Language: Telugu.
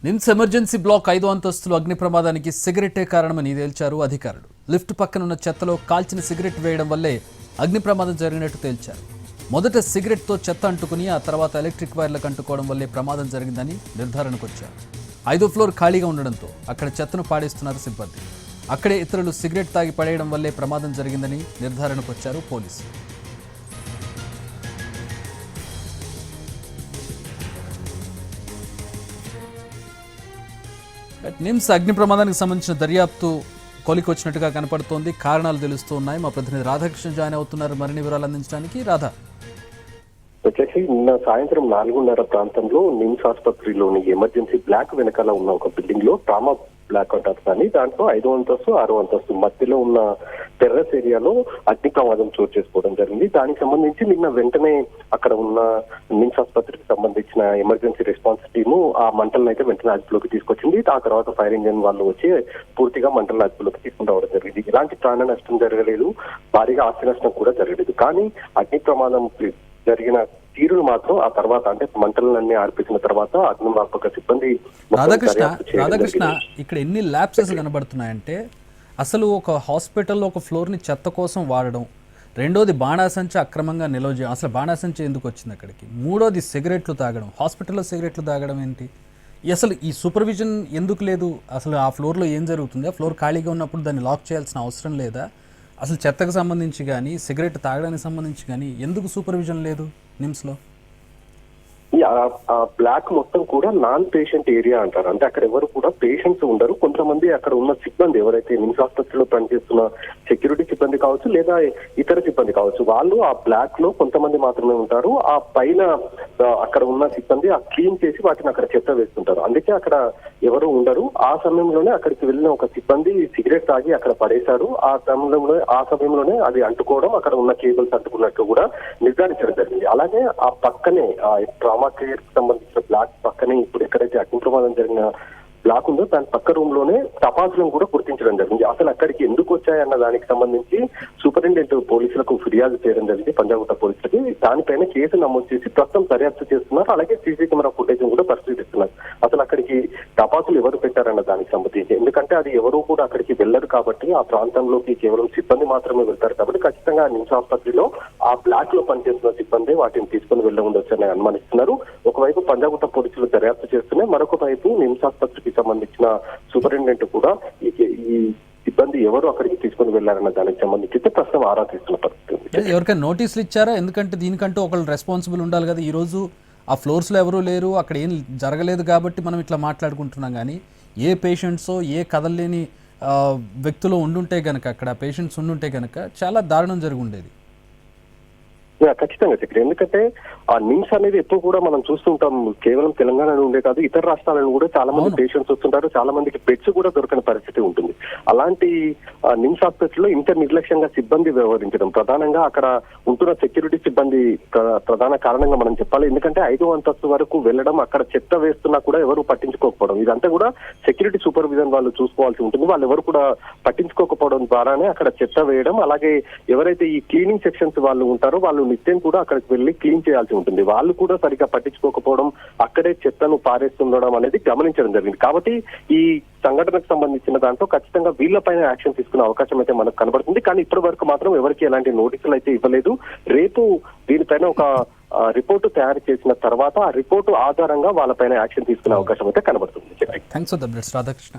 నిమ్స్ ఎమర్జెన్సీ బ్లాక్ 5వ అంతస్తులో అగ్ని ప్రమాదానికి సిగరెట్టే కారణమని తేల్చారు అధికారులు. లిఫ్ట్ పక్కనున్న చెత్తలో కాల్చిన సిగరెట్ వేయడం వల్లే అగ్ని ప్రమాదం జరిగినట్టు తేల్చారు. మొదట సిగరెట్తో చెత్త అంటుకుని ఆ తర్వాత ఎలక్ట్రిక్ వైర్లకు అంటుకోవడం వల్లే ప్రమాదం జరిగిందని నిర్ధారణకు వచ్చారు. 5వ ఫ్లోర్ ఖాళీగా ఉండడంతో అక్కడ చెత్తను పాడేస్తున్నారు సిబ్బంది. అక్కడే ఇతరులు సిగరెట్ తాగి పడేయడం వల్లే ప్రమాదం జరిగిందని నిర్ధారణకు వచ్చారు పోలీసులు. నిమ్స్ అగ్ని ప్రమాదానికి సంబంధించిన దర్యాప్తు కొలికొచ్చినట్టుగా కనపడుతోంది. కారణాలు తెలుస్తూ ఉన్నాయి. మా ప్రతినిధి రాధాకృష్ణ జాయిన్ అవుతున్నారు మరిన్ని వివరాలు అందించడానికి. రాధా, వచ్చేసి నిన్న సాయంత్రం 4:30 ప్రాంతంలో నిమ్స్ ఆసుపత్రిలోని ఎమర్జెన్సీ బ్లాక్ వెనకాల ఉన్న ఒక బిల్డింగ్ లో ట్రామా బ్లాక్ అంటారు కానీ దాంట్లో 5వ అంతస్తు 6వ అంతస్తు మధ్యలో ఉన్న టెర్రస్ ఏరియాలో అగ్ని ప్రమాదం చోటు చేసుకోవడం జరిగింది. దానికి సంబంధించి నిన్న వెంటనే అక్కడ ఉన్న నిమ్స్ ఆసుపత్రికి సంబంధించిన ఎమర్జెన్సీ రెస్పాన్స్ టీము ఆ మంటలను అయితే వెంటనే అదుపులోకి తీసుకొచ్చింది. ఆ తర్వాత ఫైర్ ఇంజిన్ వాళ్ళు వచ్చి పూర్తిగా మంటలను అదుపులోకి తీసుకుని రావడం జరిగింది. ఎలాంటి ప్రాణ నష్టం జరగలేదు, భారీగా ఆస్తి నష్టం కూడా జరగలేదు. కానీ అగ్ని ప్రమాదం జరిగిన తీరును మాత్రం ఆ తర్వాత అంటే మంటలన్నీ ఆర్పించిన తర్వాత అగ్నిమాపక సిబ్బంది. రాధాకృష్ణ, ఇక్కడ ఎన్ని ల్యాప్సెస్ కనబడుతున్నాయంటే అసలు ఒక హాస్పిటల్లో ఒక ఫ్లోర్ని చెత్త కోసం వాడడం, రెండోది బాణాసంచి అక్రమంగా నిల్వ చేయడం, అసలు బాణాసంచి ఎందుకు వచ్చింది అక్కడికి, మూడోది సిగరెట్లు తాగడం, హాస్పిటల్లో సిగరెట్లు తాగడం ఏంటి, అసలు ఈ సూపర్విజన్ ఎందుకు లేదు, అసలు ఆ ఫ్లోర్లో ఏం జరుగుతుంది, ఆ ఫ్లోర్ ఖాళీగా ఉన్నప్పుడు దాన్ని లాక్ చేయాల్సిన అవసరం లేదా, అసలు చెత్తకు సంబంధించి కానీ సిగరెట్ తాగడానికి సంబంధించి కానీ ఎందుకు సూపర్విజన్ లేదు నిమ్స్లో? ఆ బ్లాక్ మొత్తం కూడా నాన్ పేషెంట్ ఏరియా అంటారు. అంటే అక్కడ ఎవరు కూడా పేషెంట్స్ ఉండరు. కొంతమంది అక్కడ ఉన్న సిబ్బంది ఎవరైతే నిమ్స్ ఆసుపత్రిలో పనిచేస్తున్న సెక్యూరిటీ సిబ్బంది కావచ్చు లేదా ఇతర సిబ్బంది కావచ్చు, వాళ్ళు ఆ బ్లాక్ లో కొంతమంది మాత్రమే ఉంటారు. ఆ పైన అక్కడ ఉన్న సిబ్బంది ఆ క్లీన్ చేసి వాటిని అక్కడ చెత్త వేస్తుంటారు. అందుకే అక్కడ ఎవరు ఉండరు. ఆ సమయంలోనే అక్కడికి వెళ్ళిన ఒక సిబ్బంది సిగరెట్ తాగి అక్కడ పడేశారు. ఆ సమయంలోనే అది అంటుకోవడం, అక్కడ ఉన్న కేబుల్స్ అంటుకున్నట్టు కూడా నిర్ధారించడం జరిగింది. అలాగే ఆ పక్కనే ఆ ట్రామా కేర్ కి సంబంధించిన బ్లాక్ పక్కనే ఇప్పుడు ఎక్కడైతే అగ్ని ప్రమాదం జరిగిన బ్లాక్ ఉందో దాని పక్క రూమ్ లోనే టపాసులను కూడా గుర్తించడం జరిగింది. అసలు అక్కడికి ఎందుకు వచ్చాయన్న దానికి సంబంధించి సూపరింటెండెంట్ పోలీసులకు ఫిర్యాదు చేయడం జరిగింది, పంజాగుట్ట పోలీసులకి. దానిపైన కేసు నమోదు చేసి ప్రస్తుతం దర్యాప్తు చేస్తున్నారు. అలాగే సీసీ కెమెరా ఫుటేజ్ కూడా పరిశీలిస్తున్నారు. అసలు అక్కడికి టపాసులు ఎవరు పెట్టారన్న దానికి సంబంధించి, ఎందుకంటే అది ఎవరు కూడా అక్కడికి వెళ్ళరు కాబట్టి ఆ ప్రాంతంలోకి కేవలం సిబ్బంది మాత్రమే వెళ్తారు కాబట్టి ఖచ్చితంగా నిమ్స్ ఆసుపత్రిలో ఆ బ్లాక్ లో పనిచేస్తున్న సిబ్బంది వాటిని తీసుకుని వెళ్ళ ఉండొచ్చని అనుమానిస్తున్నారు. ఒకవైపు పంజాగుట్ట పోలీసులు దర్యాప్తు చేస్తున్నాయి, మరొక వైపు నిమ్స్ ఆసుపత్రికి సంబంధించిన సూపరింటెండెంట్ కూడా ఈ సిబ్బంది ఎవరు అక్కడికి తీసుకుని వెళ్లారన్న దానికి సంబంధించి ప్రస్తుతం ఆరా తీస్తున్న పరిస్థితి. ఎవరికైనా నోటీసులు ఇచ్చారా? ఎందుకంటే దీనికంటూ ఒకళ్ళు రెస్పాన్సిబుల్ ఉండాలి కదా. ఈ రోజు ఆ ఫ్లోర్స్లో ఎవరూ లేరు, అక్కడ ఏం జరగలేదు కాబట్టి మనం ఇట్లా మాట్లాడుకుంటున్నాం. కానీ ఏ పేషెంట్సో ఏ కదలలేని వ్యక్తులు ఉండుంటే గనక, అక్కడ పేషెంట్స్ ఉండుంటే గనక చాలా దారుణం జరిగి ఉండేది. ఖచ్చితంగా చక్రి, ఎందుకంటే ఆ నిమ్స్ అనేది ఎప్పుడు కూడా మనం చూస్తుంటాం. కేవలం తెలంగాణ ఉండే కాదు, ఇతర రాష్ట్రాలను కూడా చాలా మంది పేషెంట్స్ వస్తుంటారు. చాలా మందికి బెడ్స్ కూడా దొరకని పరిస్థితి ఉంటుంది. అలాంటి నిమ్స్ హాస్పిటల్లో ఇంత నిర్లక్ష్యంగా సిబ్బంది వ్యవహరించడం ప్రధానంగా అక్కడ ఉంటున్న సెక్యూరిటీ సిబ్బంది ప్రధాన కారణంగా మనం చెప్పాలి. ఎందుకంటే 5వ అంతస్తు వరకు వెళ్ళడం, అక్కడ చెత్త వేస్తున్నా కూడా ఎవరు పట్టించుకోకపోవడం, ఇదంతా కూడా సెక్యూరిటీ సూపర్విజన్ వాళ్ళు చూసుకోవాల్సి ఉంటుంది. వాళ్ళు ఎవరు కూడా పట్టించుకోకపోవడం ద్వారానే అక్కడ చెత్త వేయడం, అలాగే ఎవరైతే ఈ క్లీనింగ్ సెక్షన్స్ వాళ్ళు ఉంటారో వాళ్ళు నిత్యం కూడా అక్కడికి వెళ్ళి క్లీన్ చేయాల్సి ఉంటుంది. వాళ్ళు కూడా సరిగ్గా పట్టించుకోకపోవడం, అక్కడే చెత్తను పారేస్తుండడం అనేది గమనించడం జరిగింది. కాబట్టి ఈ సంఘటనకు సంబంధించిన దాంట్లో ఖచ్చితంగా వీళ్ళపైన యాక్షన్ తీసుకునే అవకాశం అయితే మనకు కనబడుతుంది. కానీ ఇప్పటి వరకు మాత్రం ఎవరికి ఎలాంటి నోటీసులు అయితే ఇవ్వలేదు. రేపు దీనిపైన ఒక రిపోర్టు తయారు చేసిన తర్వాత ఆ రిపోర్టు ఆధారంగా వాళ్ళపైన యాక్షన్ తీసుకునే అవకాశం అయితే కనబడుతుంది. Thanks for the updates Radhakrishna.